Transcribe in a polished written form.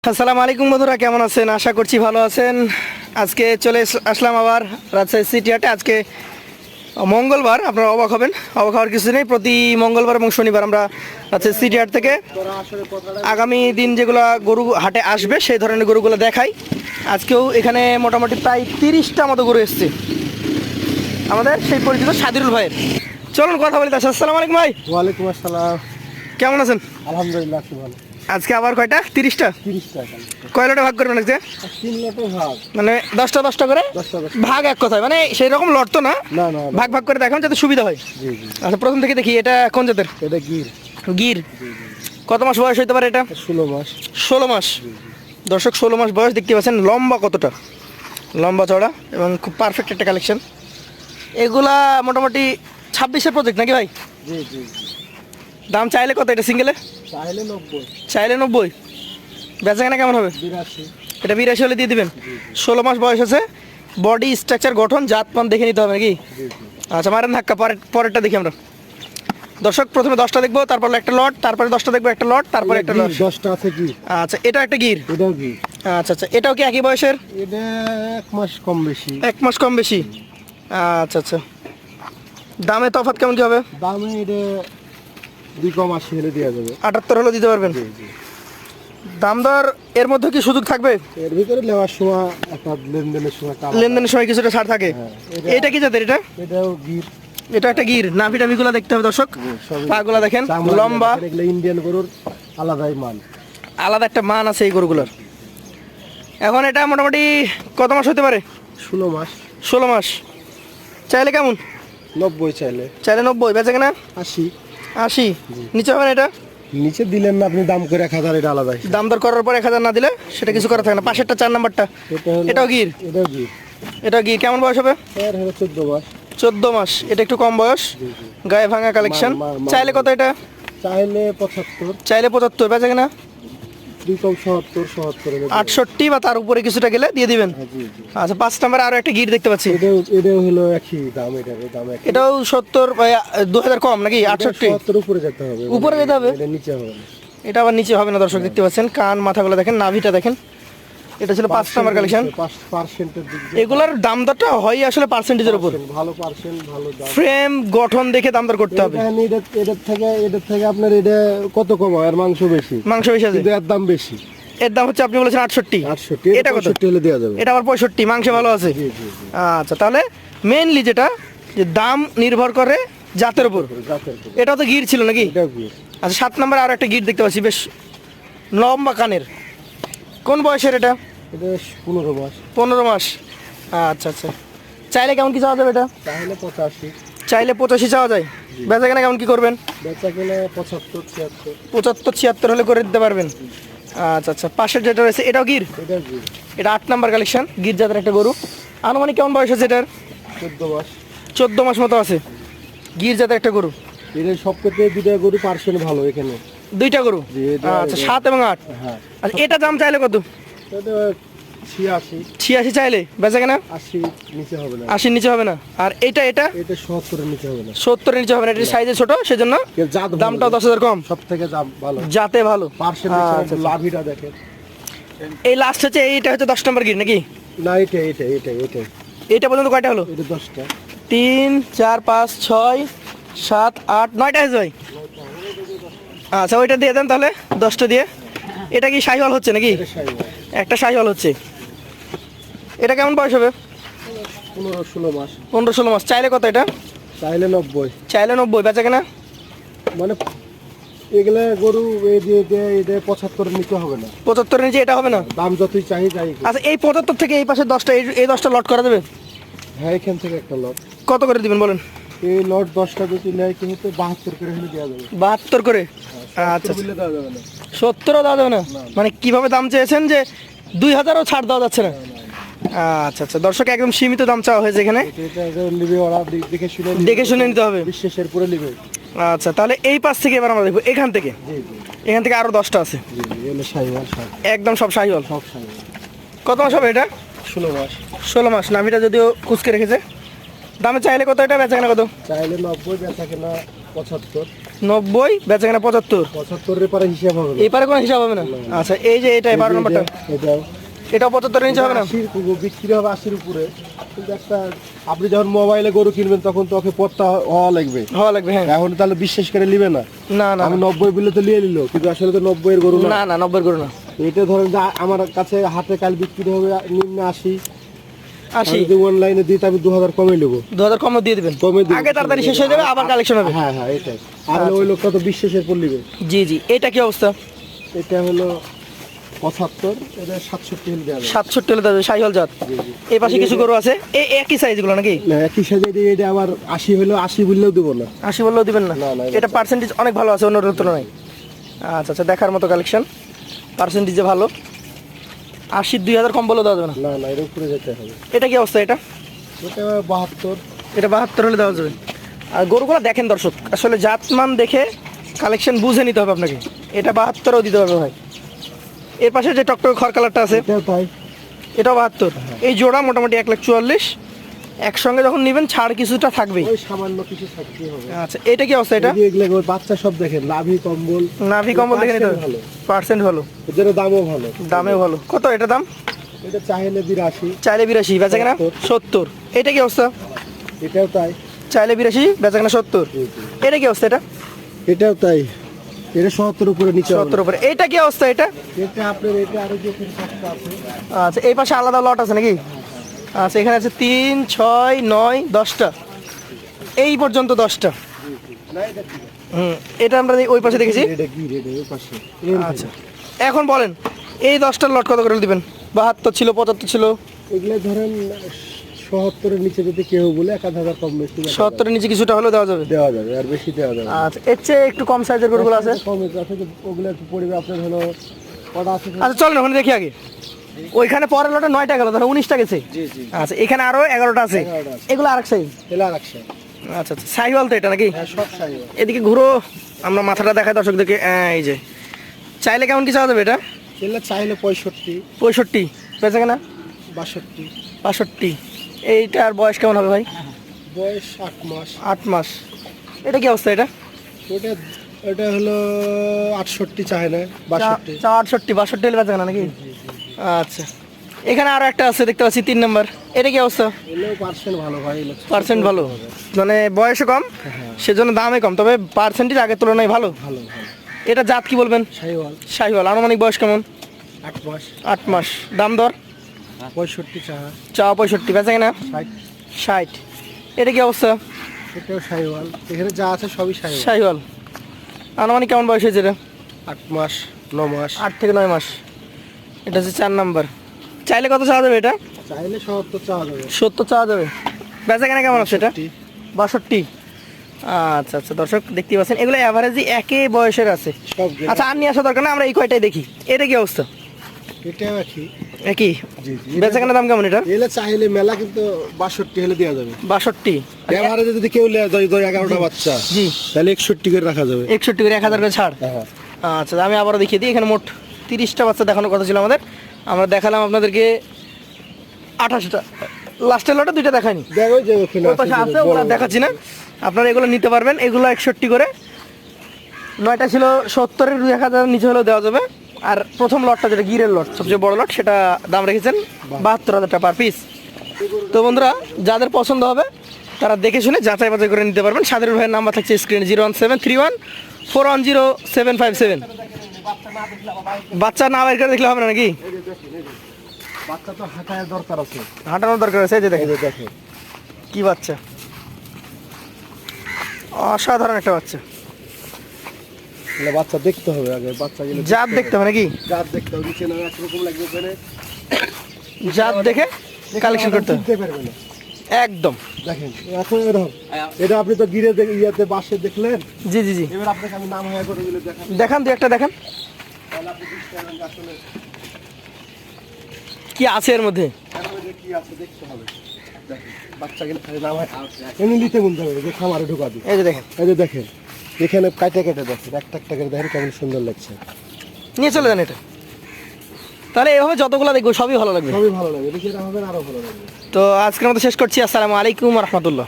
আসসালামু আলাইকুম বন্ধুরা, কেমন আছেন? আশা করছি ভালো আছেন। আজকে চলে আসলাম আবার রাজশাহী সিটি হাটে। আজকে মঙ্গলবার, আপনারা অবাক হবেন, অবাক হওয়ার কিছু নেই। প্রতি মঙ্গলবার এবং শনিবার আমরা রাজশাহী সিটি হাট থেকে আগামী দিন যেগুলো গরু হাটে আসবে সেই ধরনের গরুগুলো দেখাই। আজকেও এখানে মোটামুটি প্রায় 30টা মতো গরু এসছে আমাদের সেই পরিচিত সাদিরুল ভাইয়ের। চলুন কথা বলি তার সাথে। আসসালামু আলাইকুম ভাই। ওয়ালাইকুম আসসালাম। কেমন আছেন? আলহামদুলিল্লাহ আছি ভালো। আজকে আবার কয়টা? 30টা। 30টা কয় লটে ভাগ করবেন আজকে? 3 লটে ভাগ, মানে 10টা করে 10টা ভাগ, এক কথায় মানে সেই রকম লট তো না, না না ভাগ ভাগ করে দেখান যাতে সুবিধা হয়। জি জি, আচ্ছা, প্রথম থেকে দেখি, এটা কোন জাতের? এটা গির। গির। কত মাস বয়স হইতে পারে এটা? 16 মাস। 16 মাস। দর্শক, 16 মাস বয়স। দেখতে পাচ্ছেন লম্বা কতটা, লম্বা চড়া এবং খুব পারফেক্ট একটা কালেকশন। এগুলা মোটামুটি 26-এর প্রজেক্ট নাকি ভাই? জি জি জি। দাম চাইলে কত এটা সিঙ্গেলে? চাইলে 90, চাইলে 90। বেচা কেনা কেমন হবে? 82। এটা 82 হলে দিয়ে দিবেন। 16 মাস বয়স আছে, বডি স্ট্রাকচার গঠন জাত পান দেখে নিতে হবে নাকি? জি জি। আচ্ছা, মারেন ধাক্কা। পরেরটা দেখি আমরা। দর্শক, প্রথমে 10টা দেখবো, তারপর একটা লট, তারপরে 10টা দেখবো একটা লট, তারপরে একটা লট। 10টা আছে কি? আচ্ছা, এটা একটা গির। এটাও গির। আচ্ছা আচ্ছা, এটাও কি একই বয়সের? এটা 1 মাস কম বেশি। 1 মাস কম বেশি। আচ্ছা আচ্ছা, দামে তফাৎ কেমন কি হবে? দামে এটা 2 কম 80 হলে দেওয়া যাবে। 78 হলেও দিতে পারবেন। জি জি। দাম দর এর মধ্যে কি সুযোগ থাকবে? এর ভিতরে নেওয়ার সময় একটা লেনদেনের সময় কাজ। লেনদেনের সময় কিছুটা ছাড় থাকে। হ্যাঁ, এটা কি জাতের? এটা এটাও গির। এটা একটা গির। নাভি টাভিগুলো দেখতে হবে দর্শক, সবই। পাগুলা দেখেন চামড়া লম্বা, দেখেন, এগুলো ইন্ডিয়ান গরুর আলাদাই মান। আলাদা একটা মান আছে এই গরুগুলোর। এখন এটা মোটামুটি কত মাস হতে পারে? 16 মাস। 16 মাস। চাইলে কেমন? 90 চাইলে। চাইলে 90, বেচে কিনা 80। 80। নিচে হবে না এটা? নিচে দিলেন না আপনি, দাম করে 1000, এটা আলাদা হিসাব। দাম দর করার পর 1000 না দিলে সেটা কিছু করা থাকে না। পাশেরটা 4 নাম্বারটা, এটাও গির। এটাও গির। এটা গির। কেমন বয়স হবে? এর হলো 14 মাস। 14 মাস। এটা একটু কম বয়স, গায়ে ভাঙা কালেকশন। চাইলে কত এটা? চাইলে 75। চাইলে 75, বেচে কিনা 2 কম 77, 77 এর। 68 বা তার উপরে কিছুটা গেলে দিয়ে দিবেন। জি জি। আচ্ছা, 5 নাম্বারে আরো একটা গির দেখতে পাচ্ছি। এটাও হলো একই দাম, এটার দাম একই। এটাও 70, 2000 কম নাকি? 68 70 উপরে যেতে হবে। উপরে যেতে হবে। এটা নিচে হবে না। এটা আবার নিচে হবে না দর্শক, দেখতে পাচ্ছেন কান মাথাগুলো দেখেন, নাভিটা দেখেন। এটা ছিল 5 নাম্বার কালেকশন। 5%-এর দিক দিয়ে এগুলার দাম দরটা হয় আসলে পার্সেন্টেজের উপর। ভালো পার্সেন্ট, ভালো দাম। ফ্রেম গঠন দেখে দাম দর করতে হবে। এটার থেকে আপনার এটা কত কম হয়? আর মাংস বেশি, মাংস বেশি আছে, কিন্তু এর দাম বেশি। এর দাম হচ্ছে আপনি বলেছেন 68। 68। এটা কত? 65 হলে দেওয়া যাবে। এটা আবার 65, মাংস ভালো আছে। জি জি জি। আচ্ছা, তাহলে মেইনলি যেটা, যে দাম নির্ভর করে জাতের উপর। জাতের উপর। এটা তো গির ছিল নাকি? এটাও গির। আচ্ছা, 7 নম্বরে আরো একটা গির দেখতে পাচ্ছি, বেশ লম্বা কানের। কোন বয়সের এটা? এটা 15 মাস। 15 মাস। আচ্ছা আচ্ছা, চাইলে কেমন কি চাওয়া যাবে এটা? তাহলে 85। চাইলে 85 চাওয়া যায়। বেচা কেনা কেমন কি করবেন? বেচা কিনা 75, 76। 75, 76 হলে করে দিতে পারবেন। আচ্ছা আচ্ছা, পাশের যেটা রয়েছে এটাও গির। এটাও গির। এটা 8 নাম্বার কালেকশন, গির জাতের একটা গরু। আনুমানিক কেমন বয়স আছে এটার? 14 মাস। 14 মাস মতো আছে। গির জাতের একটা গরু। এর সবকতে দুইটা গরু পার্সেন্ট ভালো এখানে। 2টা গরু। জি, এটা- আচ্ছা, 7 এবং 8। হ্যাঁ। আচ্ছা, এটা দাম চাইলে কত? এটা 86। 86 চাইলে বেচা কেনা 80 নিচে হবে না। 80 নিচে হবে না। আর এটা এটা 70 এর নিচে হবে না। 70 নিচে হবে না। এটা সাইজে ছোট, সেজন্য এর জাত ভালো। দামটাও 10,000 কম। সব থেকে দাম ভালো। জাতে ভালো। পার্সেন্ট আচ্ছা, লাভিটা দেখেন। এই লাস্ট হচ্ছে, এইটা হচ্ছে 10 নম্বর গির নাকি? না, এটা এটা পর্যন্ত কয়টা হলো? এটা 10টা। 3, 4, 5, 6, 7, 8, 9টা হয়েছে ভাই। আচ্ছা, ওইটা দিয়ে দেন তাহলে, 10টা দিয়ে। এটা কি শাহিওয়াল হচ্ছে নাকি? এটা সাইওয়াল। একটা শাহিওয়াল হচ্ছে। এটা কেমন বয়স হবে? 15-16 মাস। 15-16 মাস। চাইলে কত এটা? চাইলে 90। চাইলে 90, বেচা কেনা মানে এগুলা গরু এই যে এটা 75 এর নিচে হবে না। 75 নিচে এটা হবে না। দাম যতই চাই যাই। আচ্ছা, এই 75 থেকে এই পাশে 10টা, এই 10টা লট করা যাবে? হ্যাঁ, এখান থেকে একটা লট। কত করে দিবেন বলেন? এই লট 10টা যদি নেয় কিন্তু 72 করে হলে দেওয়া যাবে। 72 করে। আচ্ছা, বিলে দেওয়া যাবে না। 70ও দেওয়া যাবে না? মানে কিভাবে দাম চেয়েছেন যে 2000ও ছাড় দেওয়া যাচ্ছে না? আচ্ছা আচ্ছা, দর্শক একদম সীমিত দাম চাওয়া হয়েছে এখানে। এটা নিবে ওরা, দেখে শুনে নিতে হবে। বিশ্বাসের পরে নিবে। আচ্ছা, তাহলে এই পাশ থেকে এবার আমরা দেখবো, এখান থেকে। জি জি এখান থেকে আরো 10টা আছে, জি জি। এগুলো সাইওয়াল সব। একদম সব শাহিওয়াল। সব সাইওয়াল। কত মাস হবে এটা? 16 মাস। 16 মাস। নাভিটা যদিও কুচকে রেখেছে। দামে চাইলে কত এটা, বেচা কেনা কত? চাইলে 90, বেচা কেনা 75 90 বেচাকেনা 75। 75 এর পরে হিসাব হবে না। এপারে কোনো হিসাব হবে না। আচ্ছা এই যে এটা 12 নম্বরটা, এটাও এটাও 75 এর নিচে হবে না। 80 বিক্রি হবে 80 উপরে। কিন্তু একটা আপনি যখন মোবাইলে গরু কিনবেন তখন তো ওকে পড়তা হওয়া লাগবে। হওয়া লাগবে, হ্যাঁ। এখন তাহলে বিশ্বাস করে নিবে না। না না আমি 90 বিলে তো নিয়ে নিল, কিন্তু আসলে তো 90 এর গরু না। না না 90 করো না। এটা ধরেন যে আমার কাছে হাতে কাল বিক্রি হবে নিম্ন 80। 80 যদি অনলাইনে দিই আমি 2000 কমে নেবো। 2000 কম দিয়ে দিবেন, কমে দিবেন। আগে তাড়াতাড়ি শেষ হয়ে যাবে, আবার কালেকশন হবে। হ্যাঁ হ্যাঁ এটাই। আর ওই লোকটা তো বিশ্বাসের পর নিবে। জি জি। এটা কি অবস্থা? এটা হলো 75, এটা 67 হিল দেওয়া যাবে। 67 হলে দাদা শাহিওয়াল জাত। জি, জি। এই পাশে কিছু গরু আছে, এই একই সাইজ গুলো নাকি? না একই সাইজে এটা আবার 80 হলো 80 বললেও দেবো না। 80 বললেও দিবেন না? না, না, এটা পার্সেন্টেজ অনেক ভালো আছে অন্যর তুলনায়। আচ্ছা আচ্ছা, দেখার মতো কালেকশন, পার্সেন্টেজে ভালো। 80 2000 কম বলেও দেওয়া যাবে না। না না এর উপরে যেতে হবে। এটা কি অবস্থা? এটা এটা 72। এটা 72 হলে দেওয়া যাবে। আর গরুগুলো দেখেন দর্শক, আসলে জাতমান দেখে কালেকশন বুঝে নিতে হবে আপনাকে। এটা 72ও দিতে হবে ভাই। এর পাশে যে টকটক খড় কালারটা আছে, এটাও তাই। এটাও 72। এই জোড়া মোটামুটি 1,44,000। একসঙ্গে যখন নেবেন ছাড় কিছুটা থাকবেই। ওই সামান্য কিছু থাকতেই হবে। আচ্ছা এটা কি অবস্থা? এটা এই যে এগুলো বাচ্চা সব দেখেন, লাভি কম্বল। নাভি কম্বল দেখে নিতে হবে। ভালো। পার্সেন্ট ভালো, এদের দামও ভালো। দামেও ভালো। কত এটা দাম? এটা চাইলে 82। চাইলে 82, বেচা কেনা 70। এটা কি অবস্থা? এটাও তাই। চাইলে 82, বেচা কেনা 70। জি, জি। এটা কি অবস্থা? এটা এটাও তাই। এটা 70 উপরে নিচে হবে 70 না। উপরে। এটা কি অবস্থা? এটা এটা আপনার এটা আরো যে একটা আছে। আচ্ছা এই পাশে আলাদা লট আছে নাকি? আচ্ছা এখানে আছে 3 6 9 10টা, এই পর্যন্ত 10টা। না এটা কি? এটা আমরা ওই পাশে দেখেছি। এটা কি রেড এর পাশে। আচ্ছা এখন বলেন এই 10টার লট কত করে দিবেন? 72 ছিল, 75 ছিল। এগুলো ধরেন 70 এর নিচে যদি কেউ বলে 1000 কম বেশি 70 এর নিচে কিছুটা হলেও দেওয়া যাবে। দেওয়া যাবে, আর বেশি দেওয়া যাবে না। আচ্ছা এর চেয়ে একটু কম সাইজের গরুগুলো আছে। কম আছে তো ওগুলো একটু পড়বে আপনার হলো কটা আছে। আচ্ছা চলেন ওখানে দেখি আগে। ওইখানে পরের লটে 9টা গেল, ধরো 19টা গেছে। জি জি। আচ্ছা এখানে আরো 11টা আছে। 11টা আছে। এগুলো আরেক সাইজ। এলা রাখছে। আচ্ছা আচ্ছা, সাইওয়াল তো এটা নাকি? হ্যাঁ সব সাইজ। এদিকে ঘুরো, আমরা মাথাটা দেখাই দর্শকদেরকে। এই যে চাইলে কেমন কি চাওয়া যাবে এটা? এলা চাইলে 65, 65, বেচা কেনা 62। 65। এইটার বয়স কেমন হবে ভাই? বয়স 8 মাস। 8 মাস। এটা কি অবস্থা? এটা ওটা এটা হলো 68 চায় না, 62। 68, 62 হলে বেচা কেনা নাকি? আচ্ছা এখানে আরো একটা আছে দেখতে পাচ্ছি 3 নাম্বার। এটা কি অবস্থা? এলেও পার্সেন্ট ভালো ভাই। পার্সেন্ট ভালো, মানে বয়সে কম সেজন্য দামে কম, তবে পার্সেন্টেজ আগের তুলনায় ভালো। ভালো ভালো। এটা জাত কি বলবেন? শাহিওয়াল। শাহিওয়াল। আনুমানিক বয়স কেমন? 8 মাস। 8 মাস। দাম দর? 65 চায়। চাওয়া 65, বেচা কেনা 60। 60। এটা কি অবস্থা? এটাও শাহিওয়াল। এখানে যা আছে সবই শাহিওয়াল। শাহিওয়াল। আনুমানিক কেমন বয়স হয়েছে এটা? 8 মাস 9 মাস। 8 থেকে 9 মাস। এটা হচ্ছে 4 নাম্বার। চাইলে কত চাওয়া যাবে এটা? চাইলে 70 চাওয়া যাবে। 70 চাওয়া যাবে। বেচা কেনা কেমন আছে এটা? 62। 62। আচ্ছা আচ্ছা দর্শক দেখতে পাচ্ছেন এগুলো অ্যাভারেজই একই বয়সের আছে। সব আচ্ছা আর নিয়ে আসা দরকার না, আমরা এই কয়টাই দেখি। এটা কি অবস্থা? এটাও একই। একই। জি জি। বেচা কেনার দাম কেমন এটা? এলে চাইলে মেলা, কিন্তু 62 হলে দেওয়া যাবে। 62। এভারেজে যদি কেউ নেয় 11টা বাচ্চা, জি। তাহলে 61 করে রাখা যাবে। 61 করে 1000 করে ছাড়। হ্যাঁ। আচ্ছা আমি আবারও দেখিয়ে দিই। এখানে মোট 30টা বাচ্চা দেখানোর কথা ছিল আমাদের, আমরা দেখালাম আপনাদেরকে 28টা। লাস্টের লটে 2টা দেখায়নি। দেখো যে ওখানে ওই পাশে আছে, ওগুলো দেখাচ্ছি না। আপনারা এগুলো নিতে পারবেন। এগুলো 61 করে। 9টা ছিল 70-এর 1000 নিচে হলেও দেওয়া যাবে। আর প্রথম লটটা যেটা গিরের লট, সবচেয়ে বড় লট, সেটা দাম রেখেছেন 72,000 টাকা পার পিস। তো বন্ধুরা যাদের পছন্দ হবে তারা দেখে শুনে যাচাই বাছাই করে নিতে পারবেন। সাদের ভাইয়ের নাম্বার থাকছে স্ক্রিনে 01731410757। বাচ্চা না বের করে দেখলে হবে না নাকি? বাচ্চা তো হাঁটার দরকার আছে। হাঁটানোর দরকার আছে। এই যে দেখেন দেখেন কি বাচ্চা, অসাধারণ একটা বাচ্চা। তাহলে বাচ্চা দেখতে হবে আগে, বাচ্চা গেলে জাত দেখতে হবে নাকি? জাত দেখতে হবে। নিচে না একরকম লাগবে ওখানে, জাত দেখে কালেকশন করতে হবে চিনতে পারবে না একদম। দেখেন এখন এরকম। এটা আপনি তো গিরে ইয়াতে বাসে দেখলেন। জি জি জি। এবার আপনাকে আমি নাম হয়ে করে দিলে দেখান। দেখান, দু একটা দেখান তাহলে আপনি বুঝতে পারবেন যে আসলে কি আছে এর মধ্যে। আসলে যে কি আছে দেখতে হবে। দেখেন বাচ্চা গেলে খালি নাম হয় এমনি নিতে বলতে হবে যে খামারে ঢোকা দিই। এই যে দেখেন, এই যে দেখেন এখানে কাটে কাটে দেখেন, একটা একটা করে দেখেন কেমন সুন্দর লাগছে। নিয়ে চলে যান এটা। তাহলে এভাবে যতগুলো দেখবো সবই ভালো লাগবে। সবই ভালো লাগে, দেখে এটা হবে আরো ভালো লাগবে। তো আজকের মতো শেষ করছি। আসসালামু আলাইকুম রহমতুল্লাহ।